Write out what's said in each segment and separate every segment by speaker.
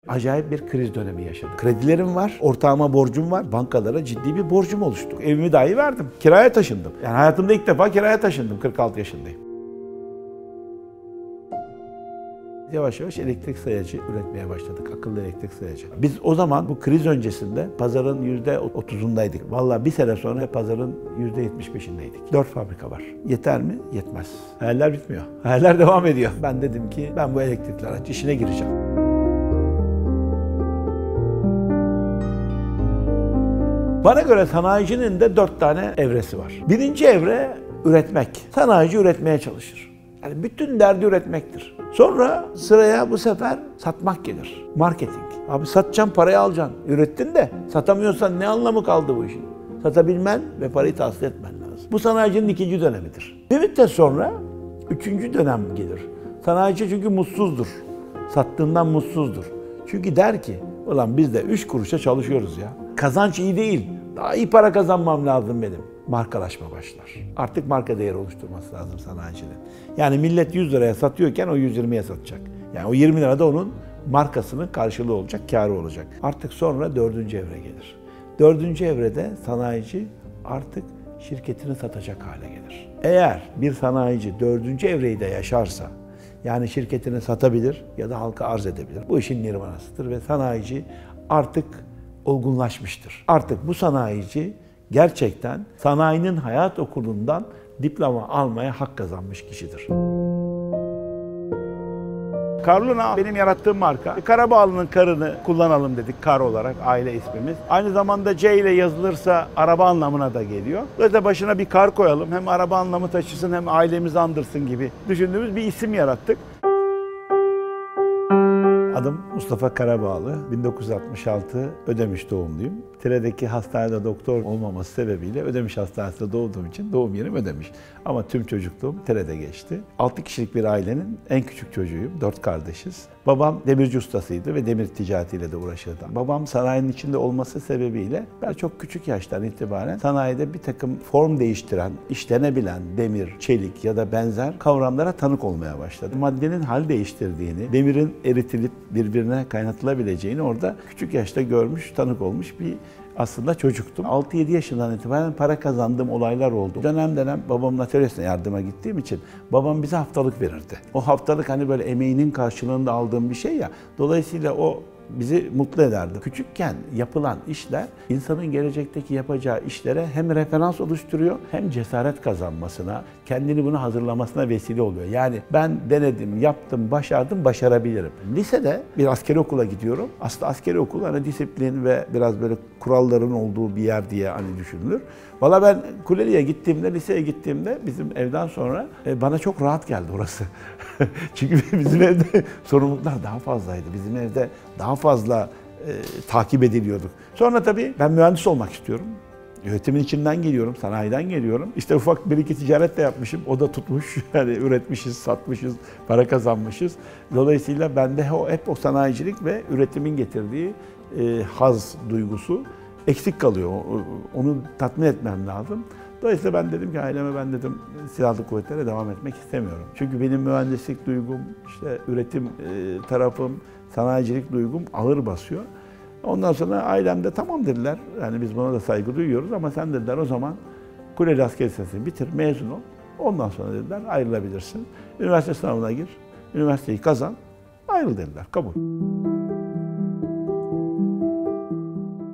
Speaker 1: acayip bir kriz dönemi yaşadım. Kredilerim var, ortağıma borcum var, bankalara ciddi bir borcum oluştu. Evimi dahi verdim, kiraya taşındım. Yani hayatımda ilk defa kiraya taşındım, 46 yaşındayım. Yavaş yavaş elektrik sayacı üretmeye başladık. Akıllı elektrik sayacı. Biz o zaman bu kriz öncesinde pazarın %30'undaydık. Vallahi bir sene sonra pazarın %75'indeydik. 4 fabrika var. Yeter mi? Yetmez. Hayaller bitmiyor. Hayaller devam ediyor. Ben dedim ki ben bu elektrikli araç işine gireceğim. Bana göre sanayicinin de 4 tane evresi var. Birinci evre üretmek. Sanayici üretmeye çalışır. Yani bütün derdi üretmektir. Sonra sıraya bu sefer satmak gelir. Marketing. Abi satacaksın, parayı alacaksın. Ürettin de satamıyorsan ne anlamı kaldı bu işin? Satabilmen ve parayı tahsil etmen lazım. Bu sanayicinin ikinci dönemidir. Bir müddet sonra üçüncü dönem gelir. Sanayici çünkü mutsuzdur. Sattığından mutsuzdur. Çünkü der ki, ulan biz de 3 kuruşa çalışıyoruz ya. Kazanç iyi değil. Daha iyi para kazanmam lazım benim. Markalaşma başlar. Artık marka değeri oluşturması lazım sanayicinin. Yani millet 100 liraya satıyorken o 120'ye satacak. Yani o 20 lira da onun markasının karşılığı olacak, kârı olacak. Artık sonra 4. evre gelir. 4. evrede sanayici artık şirketini satacak hale gelir. Eğer bir sanayici 4. evreyi de yaşarsa, yani şirketini satabilir ya da halka arz edebilir. Bu işin nirvanasıdır ve sanayici artık olgunlaşmıştır. Artık bu sanayici gerçekten sanayinin hayat okulundan diploma almaya hak kazanmış kişidir. Karluna benim yarattığım marka. Karabağlı'nın karını kullanalım dedik kar olarak, aile ismimiz. Aynı zamanda C ile yazılırsa araba anlamına da geliyor. Dolayısıyla başına bir kar koyalım. Hem araba anlamı taşısın hem ailemizi andırsın gibi düşündüğümüz bir isim yarattık. Adım Mustafa Karabağlı, 1966 Ödemiş doğumluyum. Tire'deki hastanede doktor olmaması sebebiyle Ödemiş Hastanesi'nde doğduğum için doğum yerim Ödemiş. Ama tüm çocukluğum Tire'de geçti. 6 kişilik bir ailenin en küçük çocuğuyum, 4 kardeşiz. Babam demirci ustasıydı ve demir ticaretiyle de uğraşırdı. Babam sanayinin içinde olması sebebiyle ben çok küçük yaştan itibaren sanayide bir takım form değiştiren, işlenebilen demir, çelik ya da benzer kavramlara tanık olmaya başladım. Maddenin hal değiştirdiğini, demirin eritilip birbirine kaynatılabileceğini orada küçük yaşta görmüş, tanık olmuş bir aslında çocuktum. 6-7 yaşından itibaren para kazandığım olaylar oldu. Dönem dönem babamın atölyesine yardıma gittiğim için babam bize haftalık verirdi. O haftalık hani böyle emeğinin karşılığında aldığım bir şey ya. Dolayısıyla o bizi mutlu ederdi. Küçükken yapılan işler insanın gelecekteki yapacağı işlere hem referans oluşturuyor hem cesaret kazanmasına, kendini buna hazırlamasına vesile oluyor. Yani ben denedim, yaptım, başardım, başarabilirim. Lisede bir askeri okula gidiyorum. Aslında askeri okul hani disiplin ve biraz böyle kuralların olduğu bir yer diye hani düşünülür. Valla ben Kuleli'ye gittiğimde, liseye gittiğimde bizim evden sonra bana çok rahat geldi orası. Çünkü bizim evde sorumluluklar daha fazlaydı. Bizim evde daha fazla takip ediliyorduk. Sonra tabii ben mühendis olmak istiyorum. Yönetimin içinden geliyorum, sanayiden geliyorum. İşte ufak bir iki ticaret de yapmışım. O da tutmuş. Yani üretmişiz, satmışız, para kazanmışız. Dolayısıyla bende hep o sanayicilik ve üretimin getirdiği haz duygusu eksik kalıyor. Onu tatmin etmem lazım. Dolayısıyla ben dedim ki aileme ben dedim silahlı kuvvetlere devam etmek istemiyorum. Çünkü benim mühendislik duygum, işte üretim tarafım, sanayicilik duygum ağır basıyor. Ondan sonra ailem de tamam dediler. Yani biz buna da saygı duyuyoruz ama sen dediler o zaman Kuleli Askeri Lisesi'ni bitir, mezun ol. Ondan sonra dediler ayrılabilirsin. Üniversite sınavına gir, üniversiteyi kazan, ayrıl dediler. Kabul.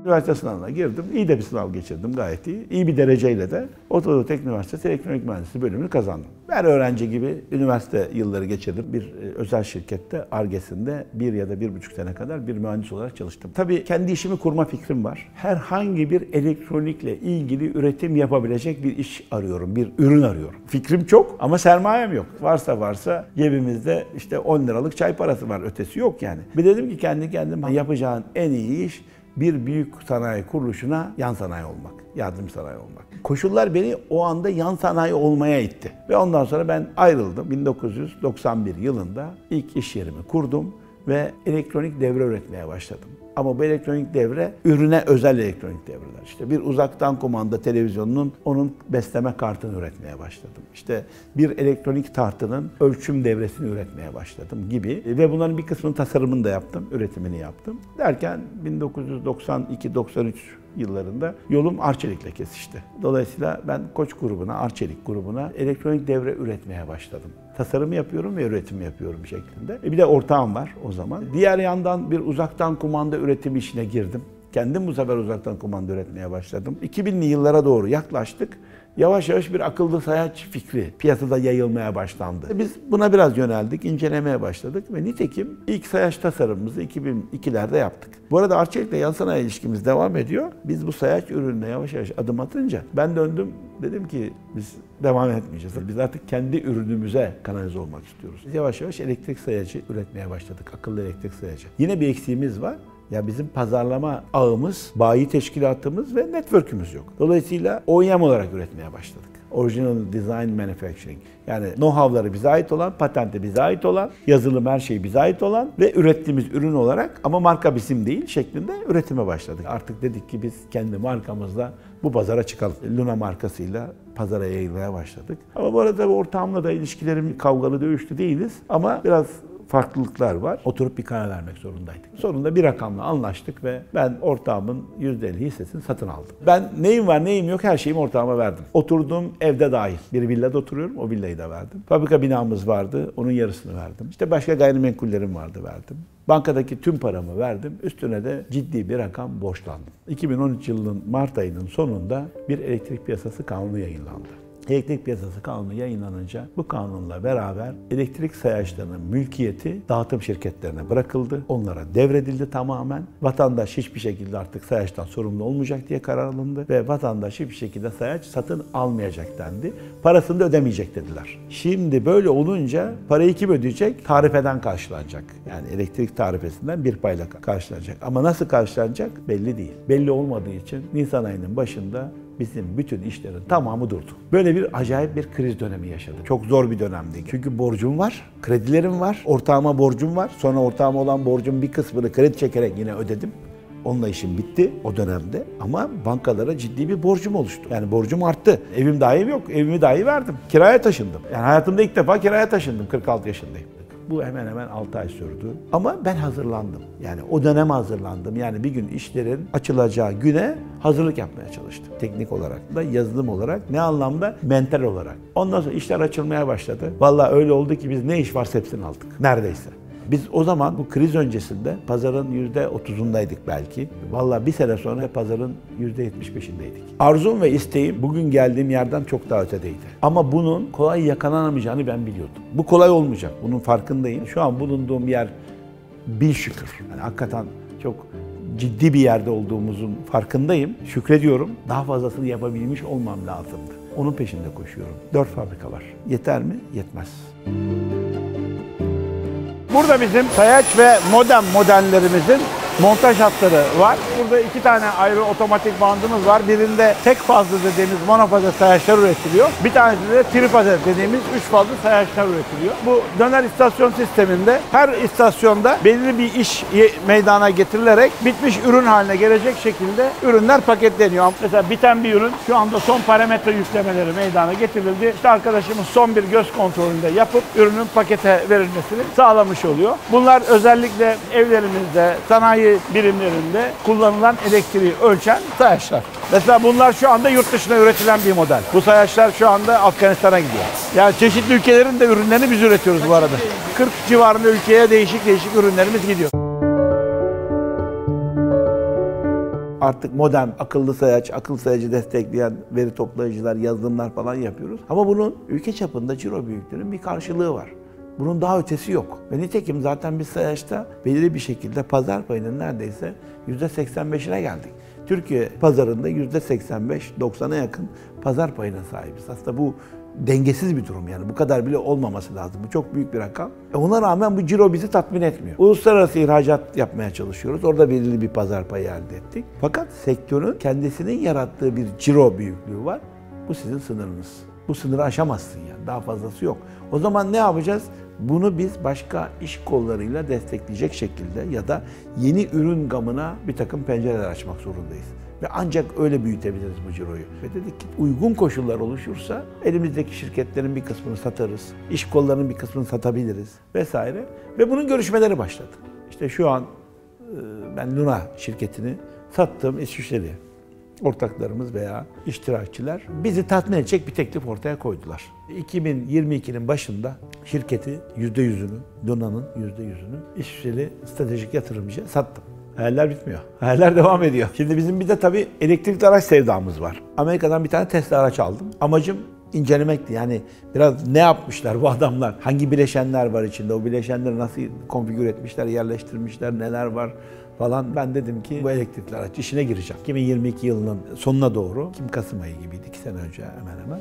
Speaker 1: Üniversite sınavına girdim. İyi de bir sınav geçirdim gayet iyi. İyi bir dereceyle de Orta Teknik Üniversitesi Elektronik Mühendisliği bölümünü kazandım. Ben öğrenci gibi üniversite yılları geçirdim. Bir özel şirkette Ar-Ge'sinde 1 ya da 1,5 sene kadar bir mühendis olarak çalıştım. Tabii kendi işimi kurma fikrim var. Herhangi bir elektronikle ilgili üretim yapabilecek bir iş arıyorum, bir ürün arıyorum. Fikrim çok ama sermayem yok. Varsa cebimizde işte 10 liralık çay parası var, ötesi yok yani. Bir dedim ki kendi kendime yapacağın en iyi iş bir büyük sanayi kuruluşuna yan sanayi olmak, yardım sanayi olmak. Koşullar beni o anda yan sanayi olmaya itti. Ve ondan sonra ben ayrıldım. 1991 yılında ilk iş yerimi kurdum ve elektronik devre üretmeye başladım. Ama bu elektronik devre ürüne özel elektronik devreler. İşte bir uzaktan kumanda televizyonunun onun besleme kartını üretmeye başladım. İşte bir elektronik tartının ölçüm devresini üretmeye başladım gibi. Ve bunların bir kısmının tasarımını da yaptım, üretimini yaptım. Derken 1992-93 yıllarında yolum Arçelik'le kesişti. Dolayısıyla ben Koç grubuna, Arçelik grubuna elektronik devre üretmeye başladım. Tasarım yapıyorum ve üretim yapıyorum şeklinde. Bir de ortağım var o zaman. Diğer yandan bir uzaktan kumanda üretimi işine girdim. Kendim bu sefer uzaktan kumanda üretmeye başladım. 2000'li yıllara doğru yaklaştık. Yavaş yavaş bir akıllı sayaç fikri piyasada yayılmaya başlandı. Biz buna biraz yöneldik, incelemeye başladık ve nitekim ilk sayaç tasarımımızı 2002'lerde yaptık. Bu arada Arçelik'le yan sanayi ilişkimiz devam ediyor. Biz bu sayaç ürününe yavaş yavaş adım atınca ben döndüm, dedim ki biz devam etmeyeceğiz. Biz artık kendi ürünümüze kanalize olmak istiyoruz. Biz yavaş yavaş elektrik sayacı üretmeye başladık, akıllı elektrik sayacı. Yine bir eksiğimiz var. Ya bizim pazarlama ağımız, bayi teşkilatımız ve network'ümüz yok. Dolayısıyla OEM olarak üretmeye başladık. Original Design Manufacturing. Yani know-how'ları bize ait olan, patenti bize ait olan, yazılım her şey bize ait olan ve ürettiğimiz ürün olarak ama marka bizim değil şeklinde üretime başladık. Artık dedik ki biz kendi markamızla bu pazara çıkalım. Luna markasıyla pazara yayılmaya başladık. Ama bu arada ortağımla da ilişkilerim kavgalı, dövüşlü değiliz ama biraz farklılıklar var. Oturup bir karar vermek zorundaydık. Sonunda bir rakamla anlaştık ve ben ortağımın %50 hissesini satın aldım. Ben neyim var neyim yok her şeyimi ortağıma verdim. Oturduğum evde dahil. Bir villada oturuyorum, o villayı da verdim. Fabrika binamız vardı, onun yarısını verdim. İşte başka gayrimenkullerim vardı, verdim. Bankadaki tüm paramı verdim. Üstüne de ciddi bir rakam borçlandım. 2013 yılının Mart ayının sonunda bir elektrik piyasası kanunu yayınlandı. Elektrik Piyasası Kanunu yayınlanınca bu kanunla beraber elektrik sayaçlarının mülkiyeti dağıtım şirketlerine bırakıldı. Onlara devredildi tamamen. Vatandaş hiçbir şekilde artık sayaçtan sorumlu olmayacak diye karar alındı ve vatandaş hiçbir şekilde sayaç satın almayacak dendi. Parasını da ödemeyecek dediler. Şimdi böyle olunca parayı kim ödeyecek? Tarifeden karşılanacak. Yani elektrik tarifesinden bir payla karşılanacak. Ama nasıl karşılanacak? Belli değil. Belli olmadığı için Nisan ayının başında bizim bütün işlerin tamamı durdu. Böyle bir acayip bir kriz dönemi yaşadık. Çok zor bir dönemdi. Çünkü borcum var, kredilerim var, ortağıma borcum var. Sonra ortağıma olan borcun bir kısmını kredi çekerek yine ödedim. Onunla işim bitti o dönemde ama bankalara ciddi bir borcum oluştu. Yani borcum arttı. Evim dahi yok. Evimi dahi verdim. Kiraya taşındım. Yani hayatımda ilk defa kiraya taşındım. 46 yaşındayım. Bu hemen hemen 6 ay sürdü. Ama ben hazırlandım. Yani o döneme hazırlandım. Yani bir gün işlerin açılacağı güne hazırlık yapmaya çalıştım. Teknik olarak da, yazılım olarak, ne anlamda? Mental olarak. Ondan sonra işler açılmaya başladı. Vallahi öyle oldu ki biz ne iş varsa hepsini aldık. Neredeyse. Biz o zaman bu kriz öncesinde pazarın %30'undaydık belki. Vallahi bir sene sonra pazarın %75'indeydik. Arzum ve isteğim bugün geldiğim yerden çok daha ötedeydi. Ama bunun kolay yakalanamayacağını ben biliyordum. Bu kolay olmayacak. Bunun farkındayım. Şu an bulunduğum yer bil şükür. Yani hakikaten çok ciddi bir yerde olduğumuzun farkındayım. Şükrediyorum. Daha fazlasını yapabilmiş olmam lazımdı. Onun peşinde koşuyorum. 4 fabrika var. Yeter mi? Yetmez. Burada bizim sayaç ve modem modellerimizin montaj hatları var. Burada 2 tane ayrı otomatik bandımız var. Birinde tek fazlı dediğimiz monofaze sayaçlar üretiliyor. Bir tanesinde de trifaze dediğimiz 3 fazlı sayaçlar üretiliyor. Bu döner istasyon sisteminde her istasyonda belirli bir iş meydana getirilerek bitmiş ürün haline gelecek şekilde ürünler paketleniyor. Mesela biten bir ürün şu anda son parametre yüklemeleri meydana getirildi. İşte arkadaşımız son bir göz kontrolünde yapıp ürünün pakete verilmesini sağlamış oluyor. Bunlar özellikle evlerimizde, sanayi birimlerinde kullanılan elektriği ölçen sayaçlar. Mesela bunlar şu anda yurt dışına üretilen bir model. Bu sayaçlar şu anda Afganistan'a gidiyor. Yani çeşitli ülkelerin de ürünlerini biz üretiyoruz bu arada. 40 civarında ülkeye değişik ürünlerimiz gidiyor. Artık modem, akıllı sayaç, akıllı sayacı destekleyen veri toplayıcılar, yazılımlar falan yapıyoruz. Ama bunun ülke çapında ciro büyüklüğünün bir karşılığı var. Bunun daha ötesi yok. Ve nitekim zaten biz sayaçta belirli bir şekilde pazar payının neredeyse %85'ine geldik. Türkiye pazarında %85-90'a yakın pazar payına sahibiz. Aslında bu dengesiz bir durum yani. Bu kadar bile olmaması lazım. Bu çok büyük bir rakam. Ona rağmen bu ciro bizi tatmin etmiyor. Uluslararası ihracat yapmaya çalışıyoruz. Orada belirli bir pazar payı elde ettik. Fakat sektörün kendisinin yarattığı bir ciro büyüklüğü var. Bu sizin sınırınız. Bu sınırı aşamazsın yani. Daha fazlası yok. O zaman ne yapacağız? Bunu biz başka iş kollarıyla destekleyecek şekilde ya da yeni ürün gamına bir takım pencereler açmak zorundayız. Ve ancak öyle büyütebiliriz bu ciroyu. Ve dedik ki uygun koşullar oluşursa elimizdeki şirketlerin bir kısmını satarız, iş kollarının bir kısmını satabiliriz vesaire. Ve bunun görüşmeleri başladı. İşte şu an ben Luna şirketini sattığım İsviçreli ortaklarımız veya iştirakçiler bizi tatmin edecek bir teklif ortaya koydular. 2022'nin başında şirketi %100'ünü, Luna'nın %100'ünü İsviçreli stratejik yatırımcıya sattım. Hayaller bitmiyor. Hayaller devam ediyor. Şimdi bizim bir de tabii elektrikli araç sevdamız var. Amerika'dan bir tane Tesla araç aldım. Amacım incelemekti. Yani biraz ne yapmışlar bu adamlar? Hangi bileşenler var içinde? O bileşenleri nasıl konfigür etmişler, yerleştirmişler, neler var falan. Ben dedim ki bu elektrikli araç işine gireceğim. 2022 yılının sonuna doğru, Kasım ayı gibiydi, 2 sene önce hemen hemen.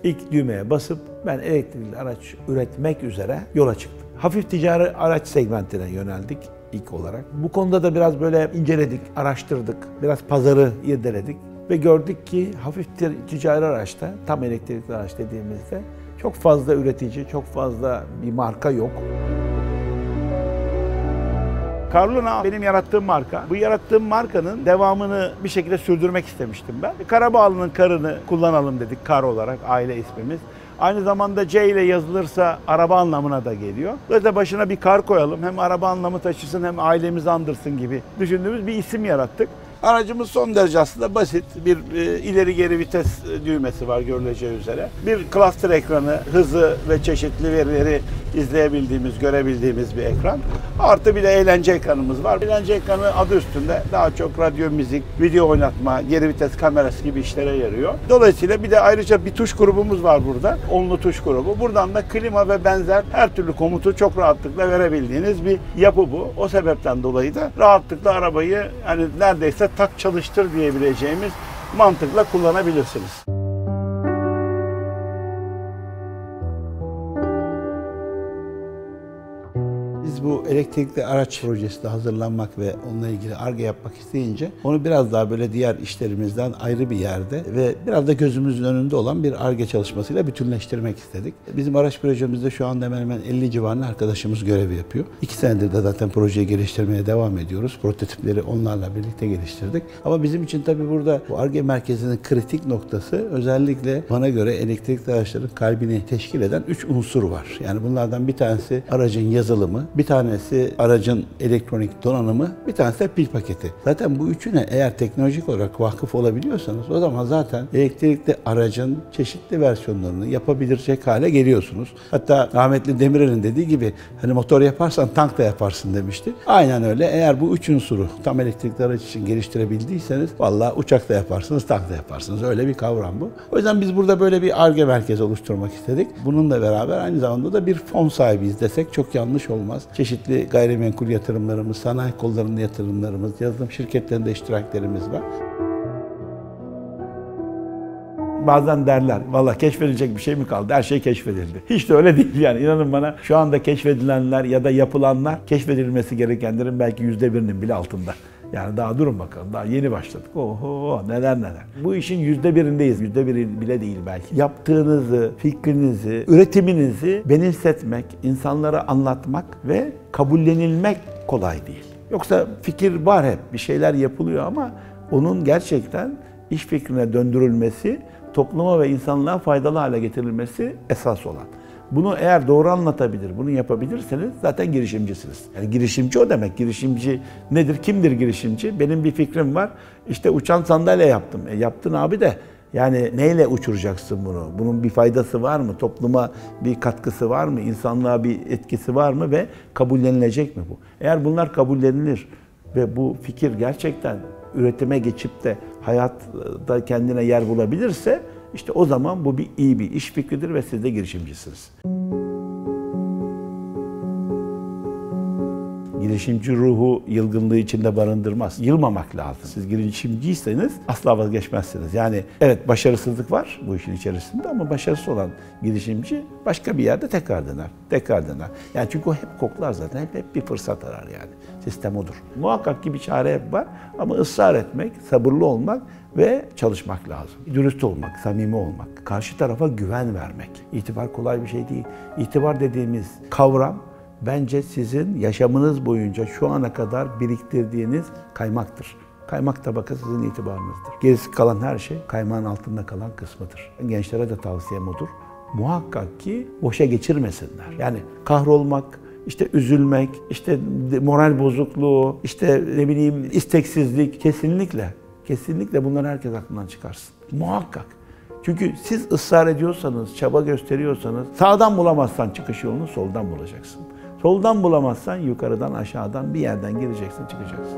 Speaker 1: İlk düğmeye basıp ben elektrikli araç üretmek üzere yola çıktım. Hafif ticari araç segmentine yöneldik ilk olarak. Bu konuda da biraz böyle inceledik, araştırdık, biraz pazarı irdeledik ve gördük ki hafif ticari araçta, tam elektrikli araç dediğimizde çok fazla üretici, çok fazla bir marka yok. Carluna benim yarattığım marka. Bu yarattığım markanın devamını bir şekilde sürdürmek istemiştim ben. Karabağlı'nın karını kullanalım dedik, kar olarak aile ismimiz. Aynı zamanda C ile yazılırsa araba anlamına da geliyor. Dolayısıyla başına bir kar koyalım. Hem araba anlamı taşısın hem ailemizi andırsın gibi düşündüğümüz bir isim yarattık. Aracımız son derece aslında basit. Bir ileri geri vites düğmesi var görüleceği üzere. Bir cluster ekranı, hızı ve çeşitli verileri izleyebildiğimiz, görebildiğimiz bir ekran. Artı bir de eğlence ekranımız var. Eğlence ekranı adı üstünde daha çok radyo, müzik, video oynatma, geri vites kamerası gibi işlere yarıyor. Dolayısıyla bir de ayrıca bir tuş grubumuz var burada. Onlu tuş grubu. Buradan da klima ve benzer her türlü komutu çok rahatlıkla verebildiğiniz bir yapı bu. O sebepten dolayı da rahatlıkla arabayı hani neredeyse tak çalıştır diyebileceğimiz mantıkla kullanabilirsiniz. Biz bu elektrikli araç projesine hazırlanmak ve onunla ilgili Ar-Ge yapmak isteyince onu biraz daha böyle diğer işlerimizden ayrı bir yerde ve biraz da gözümüzün önünde olan bir Ar-Ge çalışmasıyla bütünleştirmek istedik. Bizim araç projemizde şu anda hemen hemen 50 civarında arkadaşımız görev yapıyor. 2 senedir de zaten projeyi geliştirmeye devam ediyoruz. Prototipleri onlarla birlikte geliştirdik. Ama bizim için tabii burada bu Ar-Ge merkezinin kritik noktası özellikle bana göre elektrikli araçların kalbini teşkil eden 3 unsur var. Yani bunlardan bir tanesi aracın yazılımı, bir tanesi aracın elektronik donanımı, bir tanesi de pil paketi. Zaten bu üçüne eğer teknolojik olarak vakıf olabiliyorsanız o zaman zaten elektrikli aracın çeşitli versiyonlarını yapabilecek hale geliyorsunuz. Hatta rahmetli Demirel'in dediği gibi hani motor yaparsan tank da yaparsın demişti. Aynen öyle. Eğer bu üç unsuru tam elektrikli araç için geliştirebildiyseniz vallahi uçak da yaparsınız, tank da yaparsınız. Öyle bir kavram bu. O yüzden biz burada böyle bir Ar-Ge merkezi oluşturmak istedik. Bununla beraber aynı zamanda da bir fon sahibiyiz desek çok yanlış olmaz. Çeşitli gayrimenkul yatırımlarımız, sanayi kollarında yatırımlarımız, yazılım şirketlerinde iştiraklerimiz var. Bazen derler, valla keşfedilecek bir şey mi kaldı? Her şey keşfedildi. Hiç de öyle değil yani. İnanın bana şu anda keşfedilenler ya da yapılanlar keşfedilmesi gerekenlerin belki %1'inin bile altında. Yani daha durun bakalım, daha yeni başladık. Oho neler neler. Bu işin %1'indeyiz, %1 bile değil belki. Yaptığınızı, fikrinizi, üretiminizi benimsetmek, insanlara anlatmak ve kabullenilmek kolay değil. Yoksa fikir var hep, bir şeyler yapılıyor ama onun gerçekten iş fikrine döndürülmesi, topluma ve insanlığa faydalı hale getirilmesi esas olan. Bunu eğer doğru anlatabilir, bunu yapabilirseniz zaten girişimcisiniz. Yani girişimci o demek. Girişimci nedir? Kimdir girişimci? Benim bir fikrim var. İşte uçan sandalye yaptım. Yaptın abi de yani neyle uçuracaksın bunu? Bunun bir faydası var mı? Topluma bir katkısı var mı? İnsanlığa bir etkisi var mı? Ve kabullenilecek mi bu? Eğer bunlar kabullenilir ve bu fikir gerçekten üretime geçip de hayatta kendine yer bulabilirse İşte o zaman bu iyi bir iş fikridir ve siz de girişimcisiniz. girişimci ruhu yılgınlığı içinde barındırmaz. Yılmamak lazım. Siz girişimciyseniz asla vazgeçmezsiniz. Yani evet, başarısızlık var bu işin içerisinde ama başarısız olan girişimci başka bir yerde tekrar dener. Tekrar dener. Yani çünkü o hep koklar zaten. Hep bir fırsat arar yani. Sistem odur. Muhakkak ki bir çare hep var ama ısrar etmek, sabırlı olmak ve çalışmak lazım. Dürüst olmak, samimi olmak, karşı tarafa güven vermek. İtibar kolay bir şey değil. İtibar dediğimiz kavram bence sizin yaşamınız boyunca şu ana kadar biriktirdiğiniz kaymaktır. Kaymak tabakası sizin itibarınızdır. Gerisi kalan her şey kaymağın altında kalan kısmıdır. Gençlere de tavsiyem odur. Muhakkak ki boşa geçirmesinler. Yani kahrolmak, işte üzülmek, işte moral bozukluğu, işte ne bileyim isteksizlik kesinlikle bunları herkes aklından çıkarsın. Muhakkak. Çünkü siz ısrar ediyorsanız, çaba gösteriyorsanız sağdan bulamazsan çıkış yolunu soldan bulacaksın. Soldan bulamazsan yukarıdan aşağıdan bir yerden gireceksin, çıkacaksın.